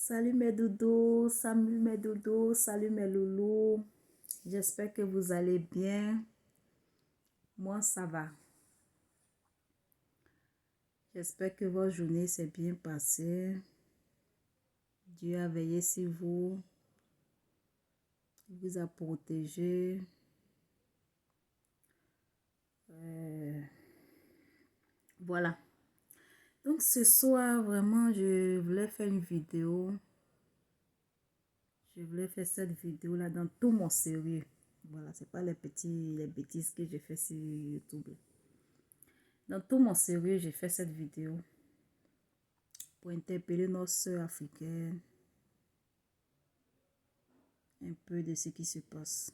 Salut mes doudous, salut mes doudous, salut mes loulous. J'espère que vous allez bien. Moi, ça va. J'espère que votre journée s'est bien passée. Dieu a veillé sur vous. Il vous a protégé. Voilà. Donc ce soir, vraiment, je voulais faire une vidéo. Je voulais faire cette vidéo-là dans tout mon sérieux. Voilà, c'est pas les bêtises que j'ai fait sur YouTube. Dans tout mon sérieux, j'ai fait cette vidéo pour interpeller nos sœurs africaines un peu de ce qui se passe.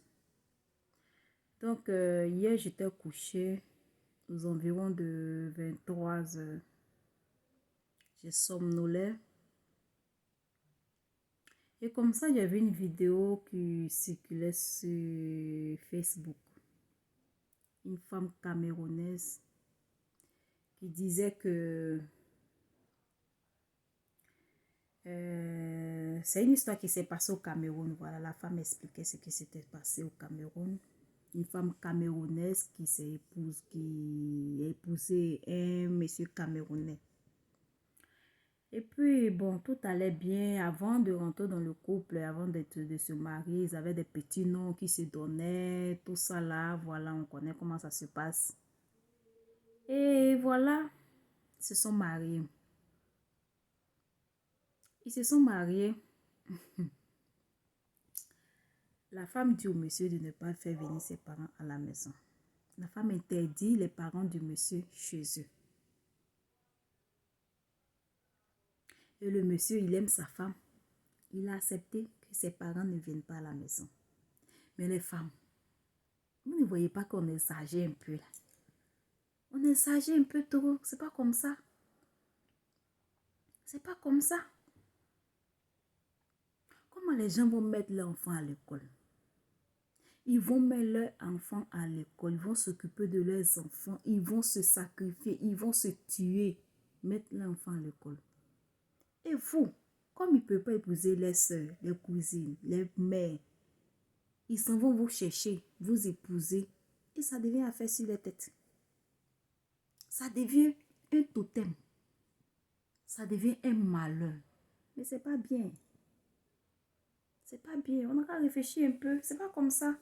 Donc, hier, j'étais couchée aux environs de 23 heures. J'ai somnolé. Et comme ça, il y avait une vidéo qui circulait sur Facebook. Une femme camerounaise qui disait que c'est une histoire qui s'est passée au Cameroun. Voilà, la femme expliquait ce qui s'était passé au Cameroun. Une femme camerounaise qui a épousé un monsieur camerounais. Et puis, bon, tout allait bien. Avant de rentrer dans le couple, avant de se marier, ils avaient des petits noms qui se donnaient, tout ça là. Voilà, on connaît comment ça se passe. Et voilà, ils se sont mariés. Ils se sont mariés. La femme dit au monsieur de ne pas faire venir ses parents à la maison. La femme interdit les parents du monsieur chez eux. Et le monsieur, il aime sa femme. Il a accepté que ses parents ne viennent pas à la maison. Mais les femmes, vous ne voyez pas qu'on exagère un peu là? On exagère un peu trop. C'est pas comme ça. C'est pas comme ça. Comment les gens vont mettre leur enfant à l'école? Ils vont mettre leurs enfants à l'école. Ils vont s'occuper de leurs enfants. Ils vont se sacrifier. Ils vont se tuer. Mettre leur enfant à l'école. Et vous, comme ils ne peuvent pas épouser les soeurs, les cousines, les mères, ils s'en vont vous chercher, vous épouser. Et ça devient affaire sur les têtes. Ça devient un totem. Ça devient un malheur. Mais c'est pas bien. C'est pas bien. On a qu'à réfléchir un peu. C'est pas comme ça.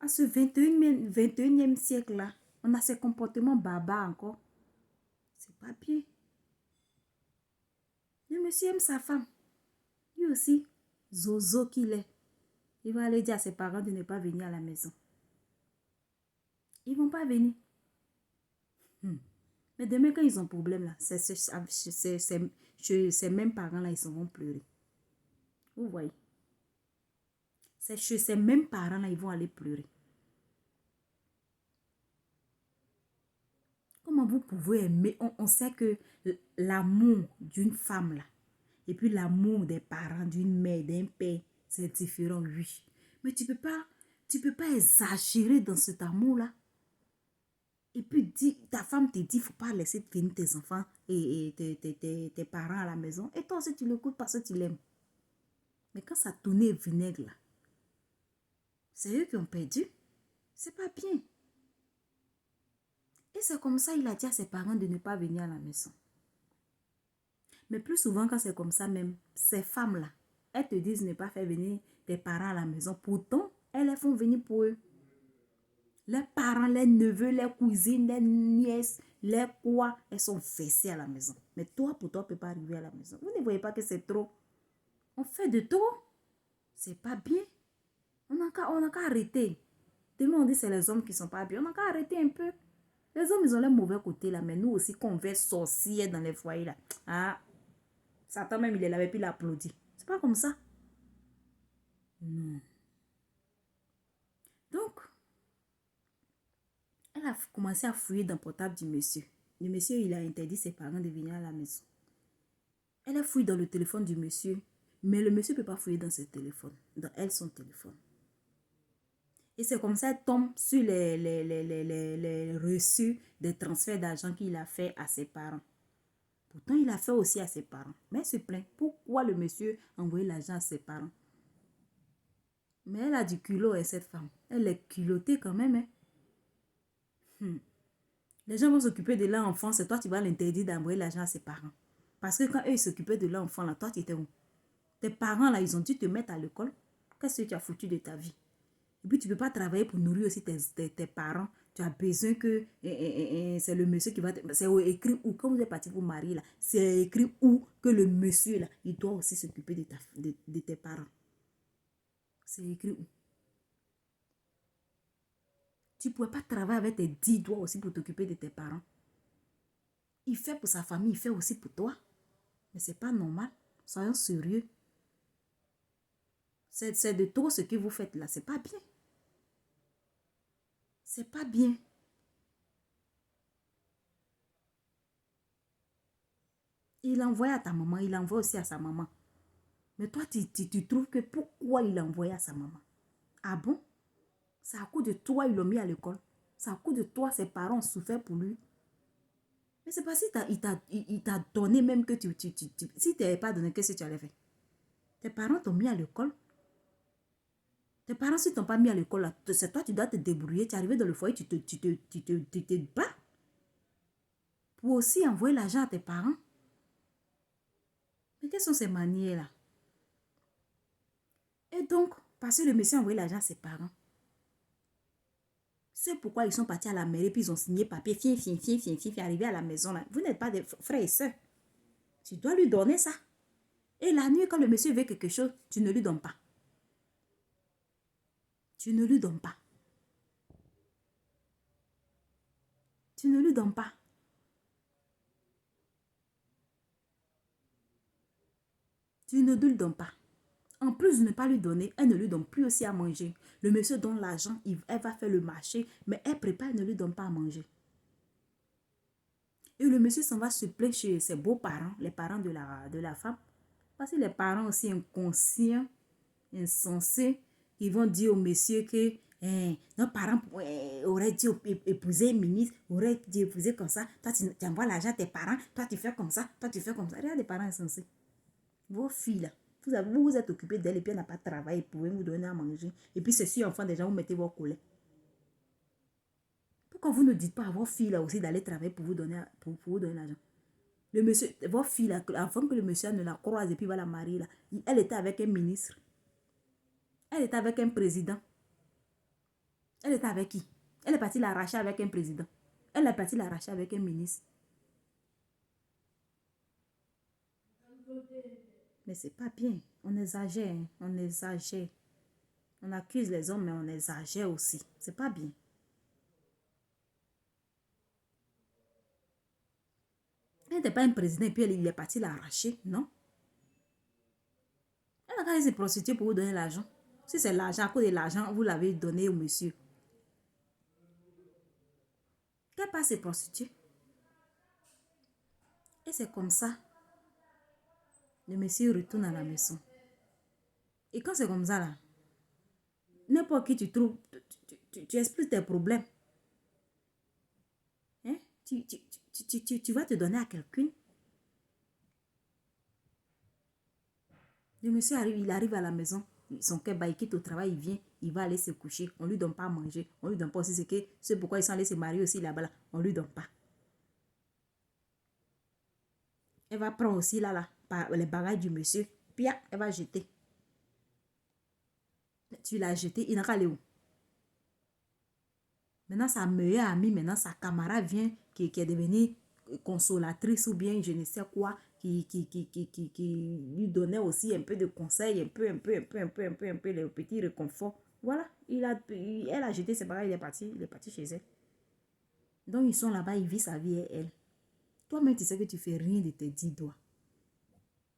À ce 21e siècle-là, on a ces comportements barbares encore. C'est pas bien. Le monsieur aime sa femme. Lui aussi, zozo qu'il est. Il va aller dire à ses parents de ne pas venir à la maison. Ils vont pas venir. Mais demain, quand ils ont problème, là, ces mêmes parents-là, ils s'en vont pleurer. Vous voyez? C'est chez ces mêmes parents-là, ils vont aller pleurer. Comment vous pouvez aimer? On sait que l'amour d'une femme, là, et puis l'amour des parents, d'une mère, d'un père, c'est différent, oui. Mais tu peux pas exagérer dans cet amour-là. Et puis, ta femme te dit, il ne faut pas laisser venir tes enfants et tes parents à la maison. Et toi aussi, tu l'écoutes parce que tu l'aimes. Mais quand ça tourne vinaigre, là, c'est eux qui ont perdu. C'est pas bien. Et c'est comme ça, il a dit à ses parents de ne pas venir à la maison. Mais plus souvent, quand c'est comme ça même, ces femmes-là, elles te disent ne pas faire venir tes parents à la maison. Pourtant, elles les font venir pour eux. Les parents, les neveux, les cousines, les nièces, les quoi, elles sont fessées à la maison. Mais toi, pour toi, tu ne peux pas arriver à la maison. Vous ne voyez pas que c'est trop. On fait de trop. C'est pas bien. On n'a qu'à arrêter. Demain, on dit que c'est les hommes qui ne sont pas bien. On n'a qu'à arrêter un peu. Les hommes, ils ont les mauvais côtés là. Mais nous aussi, qu'on veut sorcier dans les foyers là. Ah, Satan même, il est là et puis il applaudit. C'est pas comme ça. Non. Donc, elle a commencé à fouiller dans le portable du monsieur. Le monsieur, il a interdit ses parents de venir à la maison. Elle a fouillé dans le téléphone du monsieur. Mais le monsieur ne peut pas fouiller dans ses téléphones. Dans elle, son téléphone. Et c'est comme ça qu'elle tombe sur les reçus des transferts d'argent qu'il a fait à ses parents. Pourtant, il a fait aussi à ses parents. Mais elle se plaint. Pourquoi le monsieur a envoyé l'argent à ses parents? Mais elle a du culot, et cette femme. Elle est culottée quand même. Hein. Les gens vont s'occuper de leur enfant. C'est toi qui vas l'interdire d'envoyer l'argent à ses parents. Parce que quand eux s'occupaient de leur enfant, là, toi, tu étais où? Tes parents, là, ils ont dû te mettre à l'école. Qu'est-ce que tu as foutu de ta vie? Et puis, tu ne peux pas travailler pour nourrir aussi tes parents. Tu as besoin que c'est le monsieur qui va te... C'est écrit où? Quand vous êtes parti pour marier, là, c'est écrit où que le monsieur, là, il doit aussi s'occuper de tes parents. C'est écrit où? Tu ne pouvais pas travailler avec tes 10 doigts aussi pour t'occuper de tes parents. Il fait pour sa famille, il fait aussi pour toi. Mais ce n'est pas normal. Soyons sérieux. C'est de trop ce que vous faites là. C'est pas bien. C'est pas bien. Il envoie à ta maman, il envoie aussi à sa maman. Mais toi, tu trouves que pourquoi il envoie à sa maman? Ah bon? C'est à cause de toi, il l'a mis à l'école. C'est à cause de toi, ses parents ont souffert pour lui. Mais c'est parce qu'il t'a donné même que si tu n'avais pas donné, qu'est-ce que tu allais faire? Tes parents t'ont mis à l'école. Tes parents, s'ils ne t'ont pas mis à l'école, c'est toi, tu dois te débrouiller. Tu es arrivé dans le foyer, tu te bats pour aussi envoyer l'argent à tes parents. Mais quelles sont ces manières-là? Et donc, parce que le monsieur a envoyé l'argent à ses parents, c'est pourquoi ils sont partis à la mairie, puis ils ont signé papier, arrivé à la maison. Là. Vous n'êtes pas des frères et sœurs. Tu dois lui donner ça. Et la nuit, quand le monsieur veut quelque chose, tu ne lui donnes pas. Tu ne lui donnes pas. Tu ne lui donnes pas. Tu ne lui donnes pas. En plus de ne pas lui donner, elle ne lui donne plus aussi à manger. Le monsieur donne l'argent, elle va faire le marché, mais elle prépare, elle ne lui donne pas à manger. Et le monsieur s'en va se plaindre chez ses beaux-parents, les parents de la femme. Parce que les parents aussi inconscients, insensés, ils vont dire au monsieur que nos parents auraient dû épouser un ministre, auraient dû épouser comme ça. Toi, tu envoies l'argent à tes parents, toi, tu fais comme ça, toi, tu fais comme ça. Regarde les parents insensés. Vos filles, là, vous vous êtes occupé d'elle et puis elle n'a pas travaillé pour vous donner à manger. Et puis, c'est sur enfant, déjà, vous mettez vos collègues. Pourquoi vous ne dites pas à vos filles, là, aussi, d'aller travailler pour vous donner, pour vous donner l'argent? Le monsieur, vos filles, là, avant que le monsieur ne la croise et puis va la marier, là, elle était avec un ministre. Elle était avec un président. Elle était avec qui? Elle est partie l'arracher avec un président. Elle est partie l'arracher avec un ministre. Mais c'est pas bien. On exagère. Hein? On exagère. On accuse les hommes, mais on exagère aussi. C'est pas bien. Elle n'était pas un président et puis il est parti l'arracher. Non. Elle a qu'à aller se prostituer pour vous donner l'argent. Si c'est l'argent, à cause de l'argent, vous l'avez donné au monsieur. Qu'elle passe se prostituer. Et c'est comme ça. Le monsieur retourne à la maison. Et quand c'est comme ça, là, n'importe qui tu trouves, tu expliques tes problèmes. Hein? Tu vas te donner à quelqu'un. Le monsieur arrive, il arrive à la maison. Son cœur bat, il quitte au travail, il vient, il va aller se coucher. On ne lui donne pas à manger. On ne lui donne pas aussi ce que c'est pourquoi ils sont allés se marier aussi là-bas. Là. On ne lui donne pas. Elle va prendre aussi là, les bagages du monsieur. Puis elle va jeter. Tu l'as jeté, il n'a qu'à aller où? Maintenant, sa meilleure amie, maintenant, sa camarade vient, qui est devenue consolatrice ou bien je ne sais quoi, qui lui donnait aussi un peu de conseils, un peu, le petit réconfort. Voilà, elle a jeté ses bagages, il est parti chez elle. Donc, ils sont là-bas, il vit sa vie et elle. Toi-même, tu sais que tu fais rien de tes 10 doigts.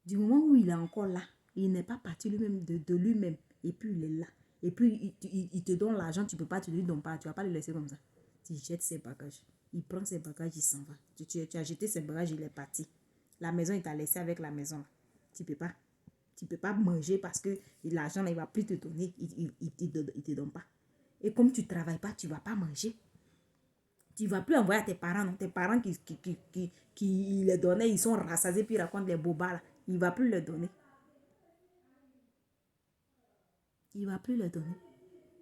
Du moment où il est encore là, il n'est pas parti lui-même de lui-même. Et puis, il est là. Et puis, il te donne l'argent, tu ne peux pas, tu ne lui donnes pas. Tu ne vas pas le laisser comme ça. Tu jettes ses bagages. Il prend ses bagages, il s'en va. Tu as jeté ses bagages, il est parti. La maison, il t'a laissé avec la maison. Tu ne peux pas. Tu ne peux pas manger parce que l'argent, il ne va plus te donner. Il ne te donne pas. Et comme tu ne travailles pas, tu ne vas pas manger. Tu ne vas plus envoyer à tes parents, non? Tes parents qui les donnaient, ils sont rassasiés, puis ils racontent les bobas là. Il ne va plus les donner. Il ne va plus les donner.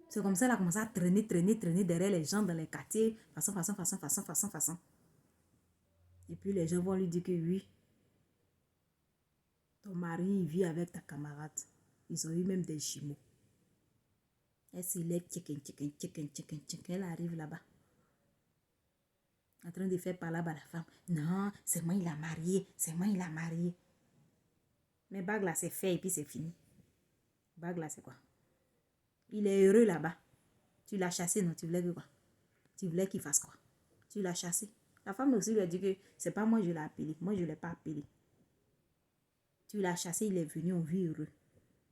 C'est comme ça qu'il a commencé à traîner derrière les gens dans les quartiers. Façon. Et puis les gens vont lui dire que oui, ton mari, il vit avec ta camarade. Ils ont eu même des jumeaux. Elle se lève, elle arrive là-bas. En train de faire par là-bas la femme. Non, c'est moi, il a marié. C'est moi, il a marié. Mais bague là, c'est fait et puis c'est fini. Bague là, c'est quoi? Il est heureux là-bas. Tu l'as chassé, non? Tu voulais que quoi? Tu voulais qu'il fasse quoi? Tu l'as chassé. La femme aussi lui a dit que c'est pas moi, je l'ai appelé. Moi, je ne l'ai pas appelé. Tu l'as chassé, il est venu, on vit heureux.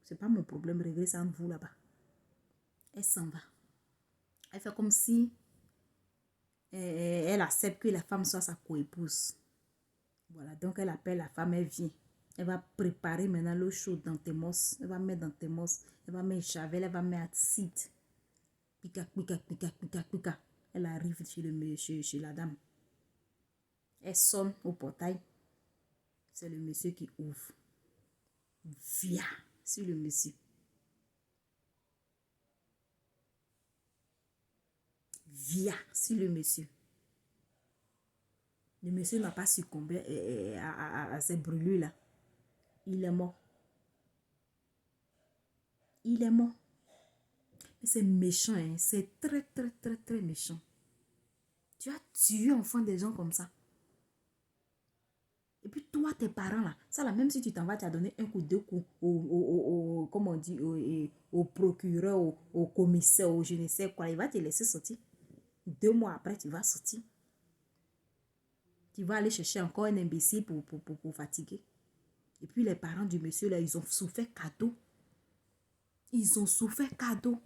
C'est pas mon problème, réglez ça entre vous là-bas. Elle s'en va. Elle fait comme si elle accepte que la femme soit sa coépouse. Voilà, donc elle appelle la femme, elle vient. Elle va préparer maintenant l'eau chaude dans tes mosses. Elle va mettre dans tes mosses. Elle va mettre javel, elle va mettre acide. Pica. Elle arrive chez la dame. Elle sonne au portail. C'est le monsieur qui ouvre. Viens sur le monsieur. Viens sur le monsieur. Le monsieur n'a pas succombé à ces brûlures-là. Il est mort. Il est mort. C'est méchant, hein? C'est très méchant. Tu as tué enfant des gens comme ça. Et puis toi, tes parents là, ça là, même si tu t'en vas, tu as donné un coup, deux coups comment on dit, au procureur, au commissaire, au je ne sais quoi, il va te laisser sortir. 2 mois après, tu vas sortir. Tu vas aller chercher encore un imbécile pour fatiguer. Et puis les parents du monsieur là, ils ont souffert cadeau. Ils ont souffert cadeau.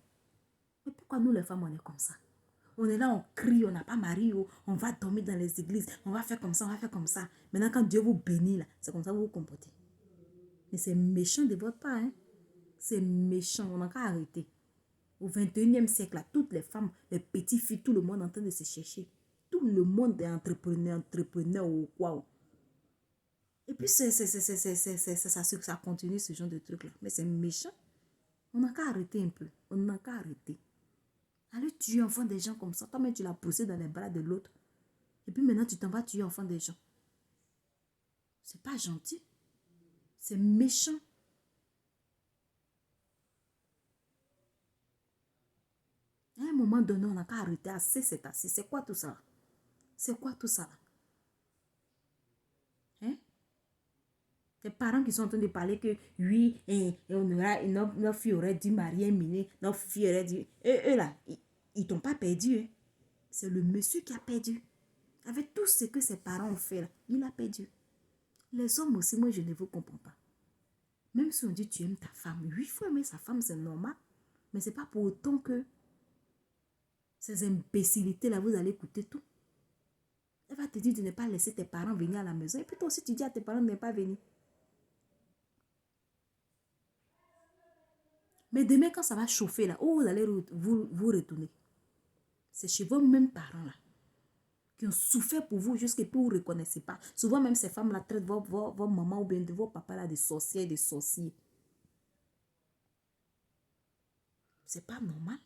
Mais pourquoi nous les femmes, on est comme ça? On est là, on crie, on n'a pas mari, on va dormir dans les églises, on va faire comme ça, on va faire comme ça. Maintenant, quand Dieu vous bénit, là, c'est comme ça que vous vous comportez. Mais c'est méchant de votre part, hein? C'est méchant, on n'a qu'à arrêter. Au 21e siècle, là, toutes les femmes, les petites filles, tout le monde est en train de se chercher. Tout le monde est entrepreneur ou quoi. Et puis, ça continue ce genre de truc-là. Mais c'est méchant. On n'a qu'à arrêter un peu. On n'a qu'à arrêter. Allez tuer enfant des gens comme ça. Toi-même, tu l'as poussé dans les bras de l'autre. Et puis maintenant, tu t'en vas tuer enfant des gens. C'est pas gentil. C'est méchant. À un moment donné, on n'a qu'à arrêter. Assez, c'est assez. C'est quoi tout ça? C'est quoi tout ça? Hein? Tes parents qui sont en train de parler que oui, et on aura, notre fille aurait dû marier un miné, notre fille aurait dû... Eux là, ils t'ont pas perdu. Hein? C'est le monsieur qui a perdu. Avec tout ce que ses parents ont fait là, il a perdu. Les hommes aussi, moi je ne vous comprends pas. Même si on dit tu aimes ta femme, oui, il faut aimer sa femme, c'est normal. Mais c'est pas pour autant que ces imbécilités là, vous allez écouter tout. Elle va te dire de ne pas laisser tes parents venir à la maison. Et puis toi aussi, tu dis à tes parents de ne pas venir. Mais demain, quand ça va chauffer là, où vous allez vous retourner? C'est chez vos mêmes parents là, qui ont souffert pour vous jusqu'à ce que vous ne reconnaissez pas. Souvent même ces femmes là traitent vos mamans ou bien vos papas là des sorcières et des sorciers. C'est pas normal.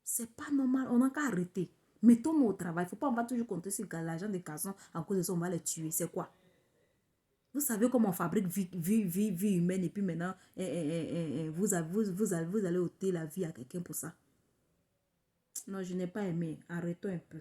C'est pas normal. On n'a qu'à arrêter. Mettons-nous au travail. Il ne faut pas, on va toujours compter sur l'argent des garçons. À cause de ça, on va les tuer. C'est quoi? Vous savez comment on fabrique vie humaine et puis maintenant, vous allez ôter la vie à quelqu'un pour ça. Non, je n'ai pas aimé. Arrêtons un peu.